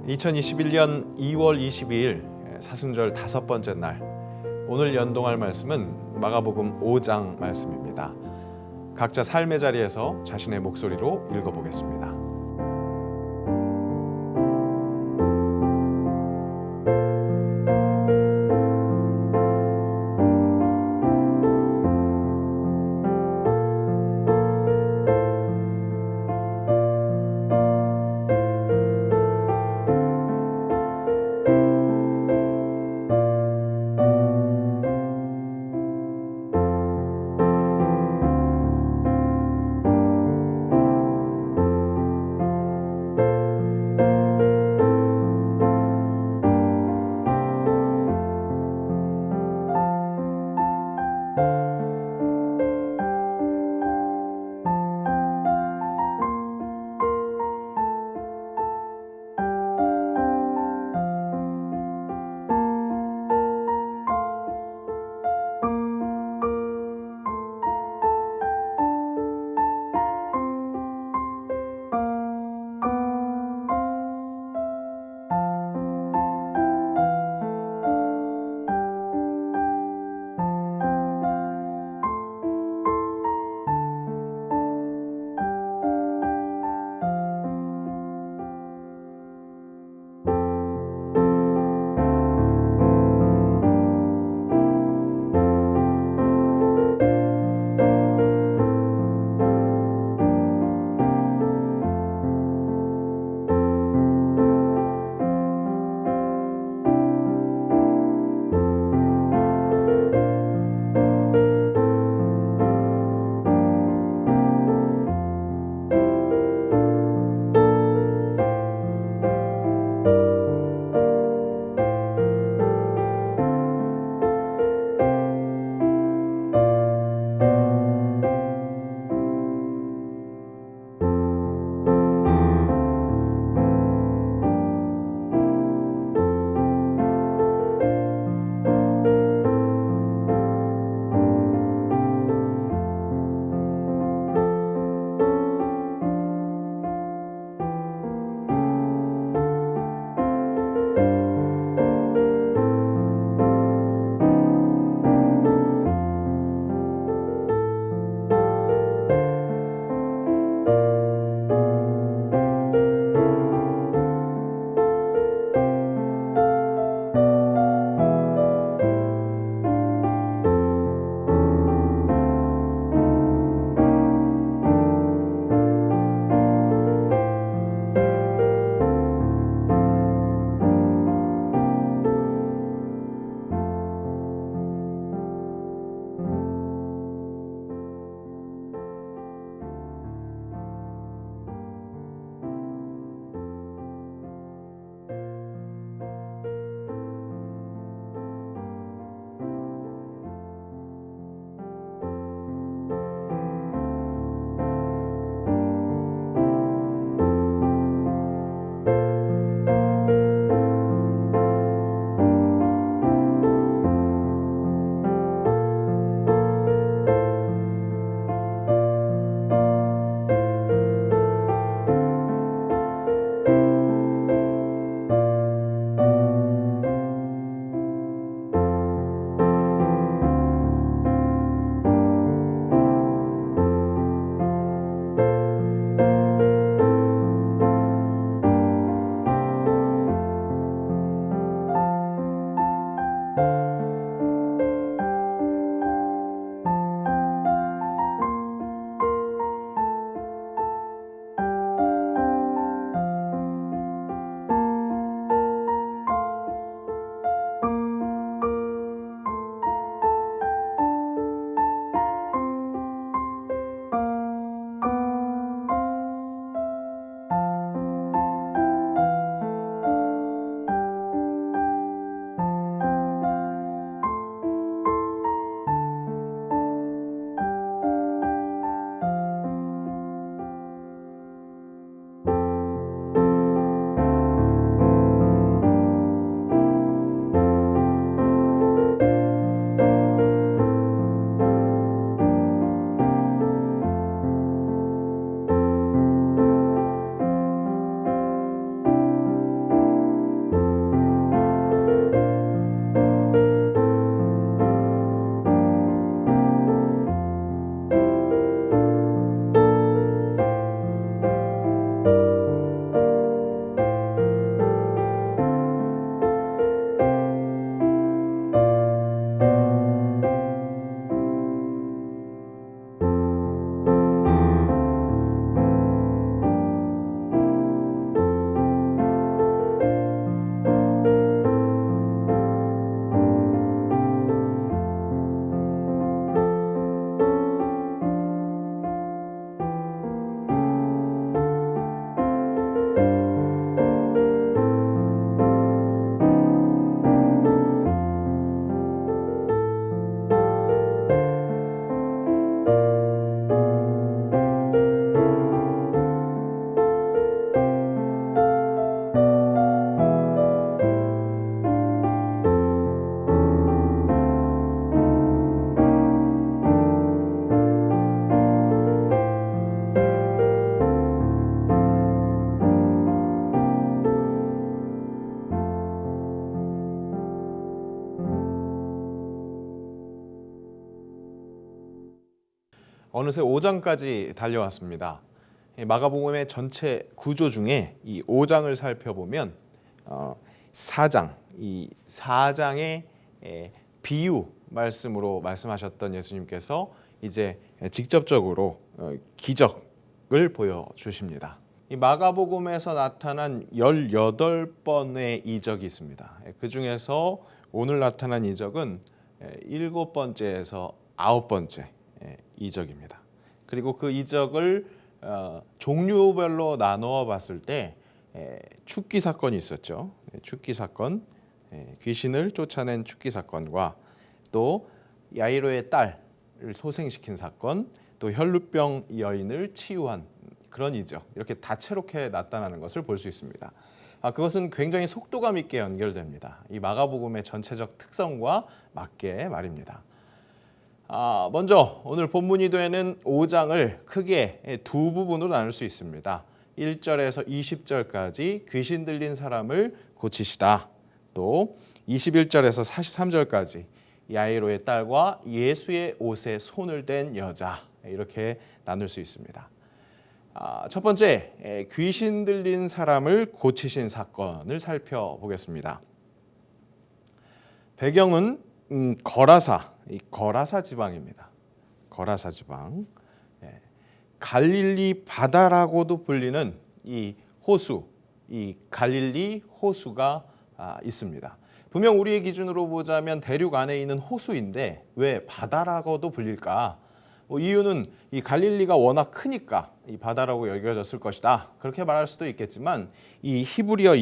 2021년 2월 22일 사순절 다섯 번째 날, 오늘 연동할 말씀은 마가복음 5장 말씀입니다. 각자 삶의 자리에서 자신의 목소리로 읽어보겠습니다. 어느새 5장까지 달려왔습니다. 마가복음의 전체 구조 중에 이 5장을 살펴보면 4장, 이 4장의 비유 말씀으로 말씀하셨던 예수님께서 이제 직접적으로 기적을 보여주십니다. 이 마가복음에서 나타난 18번의 이적이 있습니다. 그 중에서 오늘 나타난 이적은 7번째에서 9번째 이적입니다. 그리고 그 이적을 종류별로 나누어 봤을 때 축기 사건이 있었죠. 축기 사건, 귀신을 쫓아낸 축기 사건과 또 야이로의 딸을 소생시킨 사건, 또 혈루병 여인을 치유한 그런 이적, 이렇게 다채롭게 나타나는 것을 볼 수 있습니다. 그것은 굉장히 속도감 있게 연결됩니다. 이 마가복음의 전체적 특성과 맞게 말입니다. 먼저 오늘 본문이 되는 5장을 크게 두 부분으로 나눌 수 있습니다. 1절에서 20절까지 귀신 들린 사람을 고치시다. 또 21절에서 43절까지 야이로의 딸과 예수의 옷에 손을 댄 여자, 이렇게 나눌 수 있습니다. 첫 번째, 귀신 들린 사람을 고치신 사건을 살펴보겠습니다. 배경은 거라사, 이 거라사 지방입니다. 거라사 지방, 갈릴리 바다라고도 불리는 이 호수, 이 갈릴리 호수가 있습니다. 분명 우리의 기준으로 보자면 대륙 안에 있는 호수인데 왜 바다라고도 불릴까? 이유는 이 갈릴리가 워낙 크니까 이 바다라고 여겨졌을 것이다. 그렇게 말할 수도 있겠지만 이 히브리어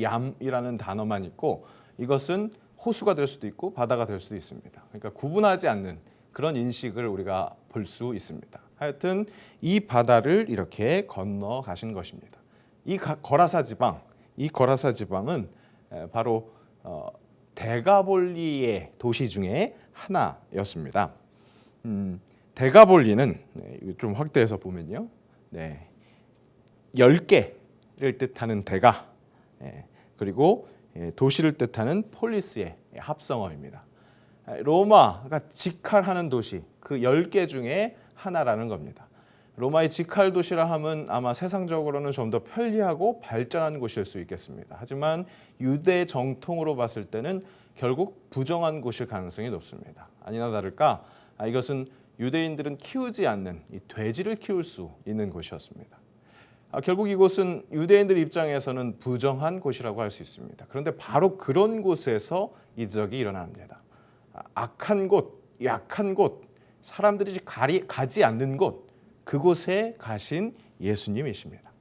얌이라는 단어만 있고 이것은 호수가 될 수도 있고 바다가 될 수도 있습니다. 그러니까 구분하지 않는 그런 인식을 우리가 볼 수 있습니다. 하여튼 이 바다를 이렇게 건너 가신 것입니다. 이 거라사 지방은 바로 데가볼리의 도시 중에 하나였습니다. 데가볼리는 좀 확대해서 보면요, 10개를 뜻하는 데가, 그리고 도시를 뜻하는 폴리스의 합성어입니다. 로마가 직할하는 도시 그 10개 중에 하나라는 겁니다. 로마의 직할 도시라 하면 아마 세상적으로는 좀 더 편리하고 발전한 곳일 수 있겠습니다. 하지만 유대 정통으로 봤을 때는 결국 부정한 곳일 가능성이 높습니다. 아니나 다를까 이것은 유대인들은 키우지 않는 이 돼지를 키울 수 있는 곳이었습니다. 결국 이곳은 유대인들 입장에서는 부정한 곳이라고 할 수 있습니다. 그런데 바로 그런 곳에서 이적이 일어납니다. 악한 곳, 약한 곳, 사람들이 가지 않는 곳, 그곳에 가신 예수님이십니다.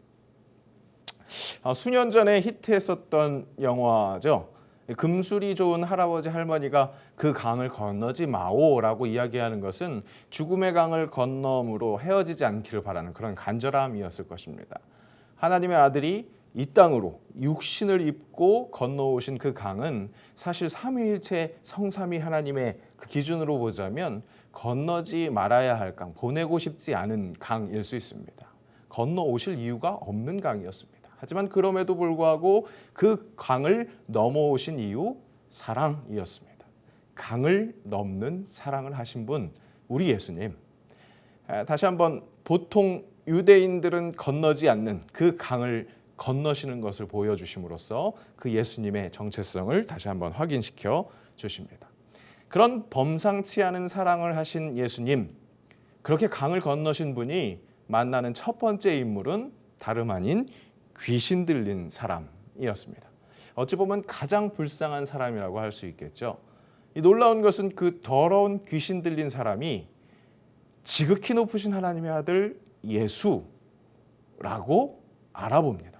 수년 전에 히트했었던 영화죠. 금술이 좋은 할아버지 할머니가 그 강을 건너지 마오라고 이야기하는 것은 죽음의 강을 건너므로 헤어지지 않기를 바라는 그런 간절함이었을 것입니다. 하나님의 아들이 이 땅으로 육신을 입고 건너오신 그 강은 사실 삼위일체 성삼위 하나님의 그 기준으로 보자면 건너지 말아야 할 강, 보내고 싶지 않은 강일 수 있습니다. 건너오실 이유가 없는 강이었습니다. 하지만 그럼에도 불구하고 그 강을 넘어오신 이유, 사랑이었습니다. 강을 넘는 사랑을 하신 분, 우리 예수님. 다시 한번 보통 유대인들은 건너지 않는 그 강을 건너시는 것을 보여주심으로써 그 예수님의 정체성을 다시 한번 확인시켜 주십니다. 그런 범상치 않은 사랑을 하신 예수님, 그렇게 강을 건너신 분이 만나는 첫 번째 인물은 다름 아닌 귀신 들린 사람이었습니다. 어찌 보면 가장 불쌍한 사람이라고 할 수 있겠죠. 이 놀라운 것은 그 더러운 귀신 들린 사람이 지극히 높으신 하나님의 아들 예수라고 알아봅니다.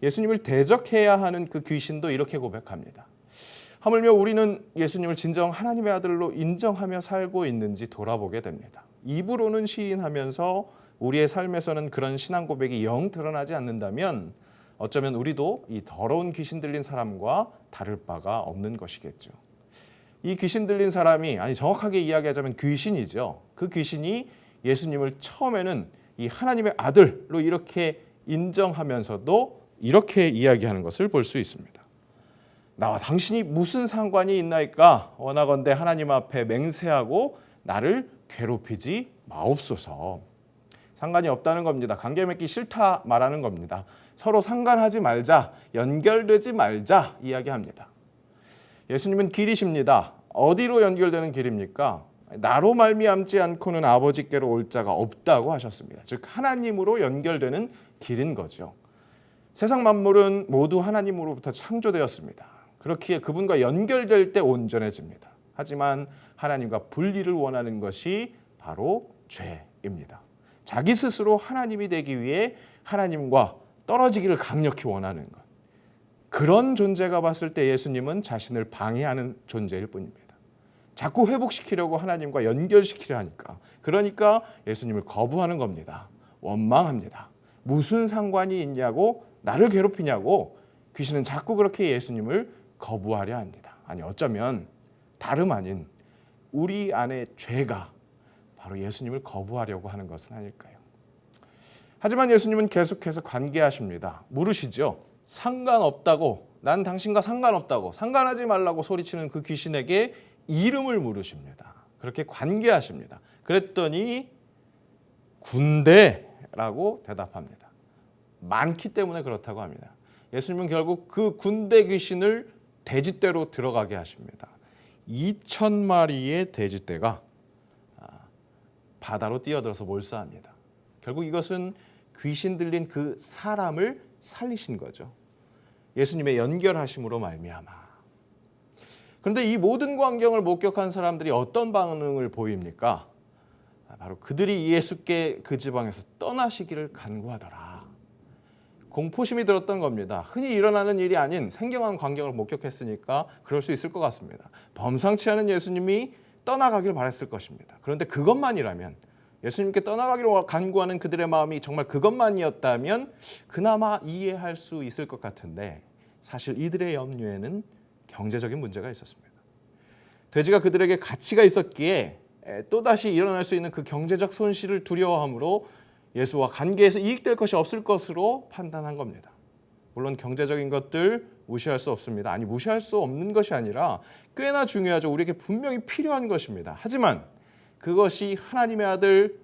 예수님을 대적해야 하는 그 귀신도 이렇게 고백합니다. 하물며 우리는 예수님을 진정 하나님의 아들로 인정하며 살고 있는지 돌아보게 됩니다. 입으로는 시인하면서 우리의 삶에서는 그런 신앙 고백이 영 드러나지 않는다면 어쩌면 우리도 이 더러운 귀신 들린 사람과 다를 바가 없는 것이겠죠. 이 귀신 들린 사람이, 정확하게 이야기하자면 귀신이죠. 그 귀신이 예수님을 처음에는 이 하나님의 아들로 이렇게 인정하면서도 이렇게 이야기하는 것을 볼 수 있습니다. 나와 당신이 무슨 상관이 있나이까? 원하건대 하나님 앞에 맹세하고 나를 괴롭히지 마옵소서. 상관이 없다는 겁니다. 관계 맺기 싫다 말하는 겁니다. 서로 상관하지 말자, 연결되지 말자 이야기합니다. 예수님은 길이십니다. 어디로 연결되는 길입니까? 나로 말미암지 않고는 아버지께로 올 자가 없다고 하셨습니다. 즉 하나님으로 연결되는 길인 거죠. 세상 만물은 모두 하나님으로부터 창조되었습니다. 그렇기에 그분과 연결될 때 온전해집니다. 하지만 하나님과 분리를 원하는 것이 바로 죄입니다. 자기 스스로 하나님이 되기 위해 하나님과 떨어지기를 강력히 원하는 것. 그런 존재가 봤을 때 예수님은 자신을 방해하는 존재일 뿐입니다. 자꾸 회복시키려고 하나님과 연결시키려 하니까. 그러니까 예수님을 거부하는 겁니다. 원망합니다. 무슨 상관이 있냐고, 나를 괴롭히냐고 귀신은 자꾸 그렇게 예수님을 거부하려 합니다. 아니 어쩌면 다름 아닌 우리 안의 죄가 바로 예수님을 거부하려고 하는 것은 아닐까요? 하지만 예수님은 계속해서 관계하십니다. 물으시죠. 상관없다고, 난 당신과 상관없다고, 상관하지 말라고 소리치는 그 귀신에게 이름을 물으십니다. 그렇게 관계하십니다. 그랬더니 군대라고 대답합니다. 많기 때문에 그렇다고 합니다. 예수님은 결국 그 군대 귀신을 돼지떼로 들어가게 하십니다. 2,000마리의 돼지떼가 바다로 뛰어들어서 몰사합니다. 결국 이것은 귀신 들린 그 사람을 살리신 거죠. 예수님의 연결하심으로 말미암아. 그런데 이 모든 광경을 목격한 사람들이 어떤 반응을 보입니까? 바로 그들이 예수께 그 지방에서 떠나시기를 간구하더라. 공포심이 들었던 겁니다. 흔히 일어나는 일이 아닌 생경한 광경을 목격했으니까 그럴 수 있을 것 같습니다. 범상치 않은 예수님이 떠나가길 바랬을 것입니다. 그런데 그것만이라면, 예수님께 떠나가기로 간구하는 그들의 마음이 정말 그것만이었다면 그나마 이해할 수 있을 것 같은데, 사실 이들의 염려에는 경제적인 문제가 있었습니다. 돼지가 그들에게 가치가 있었기에 또다시 일어날 수 있는 그 경제적 손실을 두려워하므로 예수와 관계에서 이익될 것이 없을 것으로 판단한 겁니다. 물론 경제적인 것들 무시할 수 없습니다. 아니, 무시할 수 없는 것이 아니라 꽤나 중요하죠. 우리에게 분명히 필요한 것입니다. 하지만 그것이 하나님의 아들,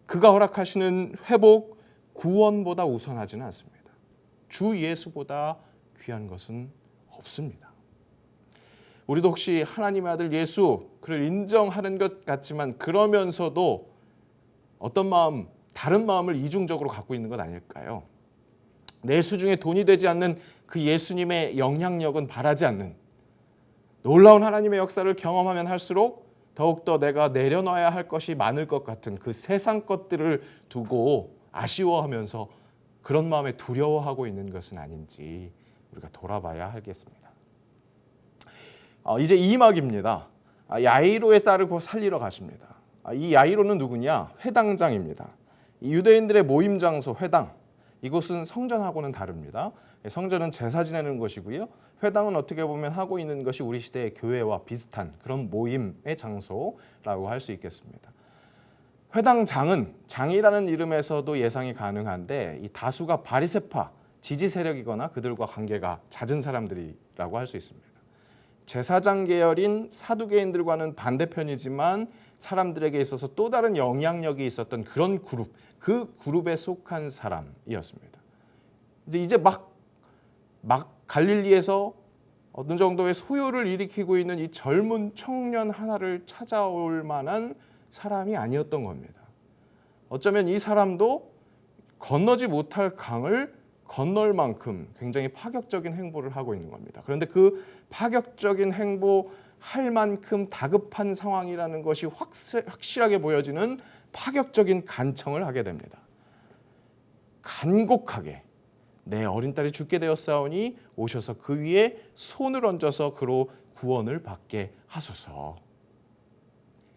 그가 허락하시는 회복, 구원보다 우선하지는 않습니다. 주 예수보다 귀한 것은 없습니다. 우리도 혹시 하나님의 아들 예수, 그를 인정하는 것 같지만 그러면서도 어떤 마음, 다른 마음을 이중적으로 갖고 있는 것 아닐까요? 내 수중에 돈이 되지 않는 그 예수님의 영향력은 바라지 않는, 놀라운 하나님의 역사를 경험하면 할수록 더욱더 내가 내려놔야 할 것이 많을 것 같은 그 세상 것들을 두고 아쉬워하면서 그런 마음에 두려워하고 있는 것은 아닌지 우리가 돌아봐야 하겠습니다. 이제 2막입니다. 야이로의 딸을 곧 살리러 가십니다. 이 야이로는 누구냐? 회당장입니다. 이 유대인들의 모임 장소 회당, 이곳은 성전하고는 다릅니다. 성전은 제사 지내는 곳이고요. 회당은 어떻게 보면 하고 있는 것이 우리 시대의 교회와 비슷한 그런 모임의 장소라고 할 수 있겠습니다. 회당장은 장이라는 이름에서도 예상이 가능한데, 이 다수가 바리새파, 지지 세력이거나 그들과 관계가 잦은 사람들이라고 할 수 있습니다. 제사장 계열인 사두개인들과는 반대편이지만 사람들에게 있어서 또 다른 영향력이 있었던 그런 그룹, 그 그룹에 속한 사람이었습니다. 이제 막 갈릴리에서 어느 정도의 소요를 일으키고 있는 이 젊은 청년 하나를 찾아올 만한 사람이 아니었던 겁니다. 어쩌면 이 사람도 건너지 못할 강을 건널 만큼 굉장히 파격적인 행보를 하고 있는 겁니다. 그런데 그 파격적인 행보할 만큼 다급한 상황이라는 것이 확실하게 보여지는 파격적인 간청을 하게 됩니다. 간곡하게 내 어린 딸이 죽게 되었사오니 오셔서 그 위에 손을 얹어서 그로 구원을 받게 하소서.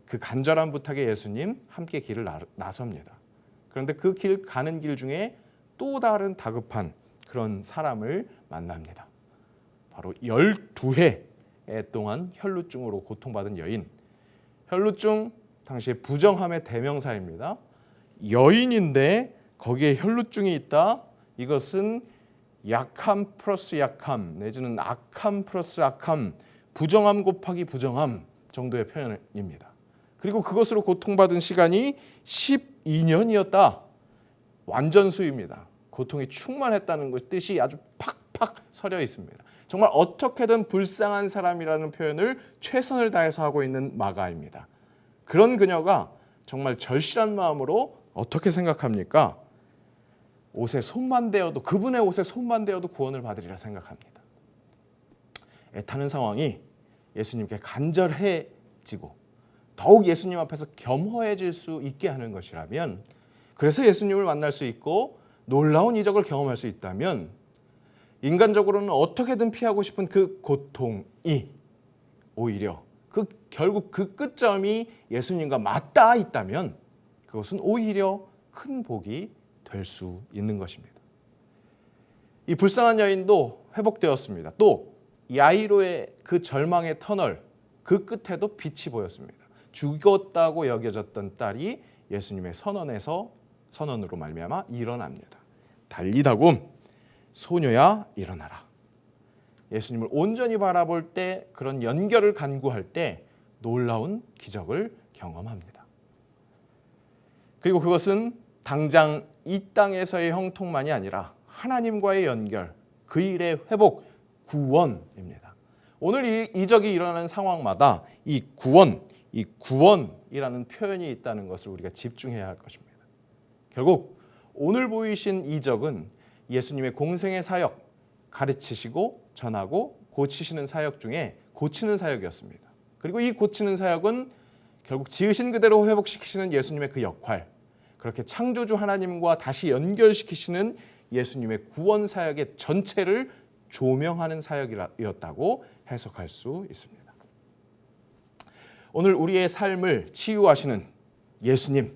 그 간절한 부탁에 예수님 함께 길을 나섭니다. 그런데 그 길 가는 길 중에 또 다른 다급한 그런 사람을 만납니다. 바로 12해 동안 혈루증으로 고통받은 여인. 혈루증 당시에 부정함의 대명사입니다. 여인인데 거기에 혈루증이 있다. 이것은 약함 플러스 약함 내지는 악함 플러스 악함, 부정함 곱하기 부정함 정도의 표현입니다. 그리고 그것으로 고통받은 시간이 12년이었다. 완전수입니다. 고통이 충만했다는 것 뜻이 아주 팍팍 서려 있습니다. 정말 어떻게든 불쌍한 사람이라는 표현을 최선을 다해서 하고 있는 마가입니다. 그런 그녀가 정말 절실한 마음으로 어떻게 생각합니까? 옷에 손만 대어도, 그분의 옷에 손만 대어도 구원을 받으리라 생각합니다. 애타는 상황이 예수님께 간절해지고 더욱 예수님 앞에서 겸허해질 수 있게 하는 것이라면, 그래서 예수님을 만날 수 있고 놀라운 이적을 경험할 수 있다면, 인간적으로는 어떻게든 피하고 싶은 그 고통이 오히려 결국 그 끝점이 예수님과 맞닿아 있다면 그것은 오히려 큰 복이 될 수 있는 것입니다. 이 불쌍한 여인도 회복되었습니다. 또 야이로의 그 절망의 터널 그 끝에도 빛이 보였습니다. 죽었다고 여겨졌던 딸이 예수님의 선언으로 말미암아 일어납니다. 달리다굼 소녀야 일어나라. 예수님을 온전히 바라볼 때, 그런 연결을 간구할 때 놀라운 기적을 경험합니다. 그리고 그것은 당장 이 땅에서의 형통만이 아니라 하나님과의 연결, 그 일의 회복, 구원입니다. 오늘 이 이적이 일어나는 상황마다 이 구원이라는 표현이 있다는 것을 우리가 집중해야 할 것입니다. 결국 오늘 보이신 이적은 예수님의 공생의 사역, 가르치시고 전하고 고치시는 사역 중에 고치는 사역이었습니다. 그리고 이 고치는 사역은 결국 지으신 그대로 회복시키시는 예수님의 그 역할, 그렇게 창조주 하나님과 다시 연결시키시는 예수님의 구원 사역의 전체를 조명하는 사역이었다고 해석할 수 있습니다. 오늘 우리의 삶을 치유하시는 예수님,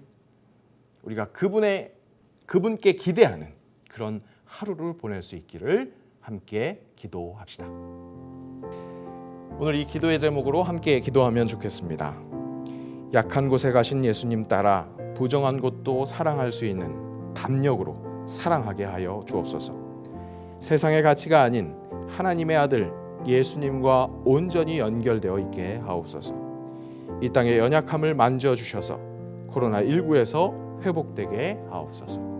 우리가 그분께 기대하는 그런 하루를 보낼 수 있기를 함께 기도합시다. 오늘 이 기도의 제목으로 함께 기도하면 좋겠습니다. 약한 곳에 가신 예수님 따라 부정한 곳도 사랑할 수 있는 담력으로 사랑하게 하여 주옵소서. 세상의 가치가 아닌 하나님의 아들 예수님과 온전히 연결되어 있게 하옵소서. 이 땅의 연약함을 만져주셔서 코로나19에서 회복되게 하옵소서.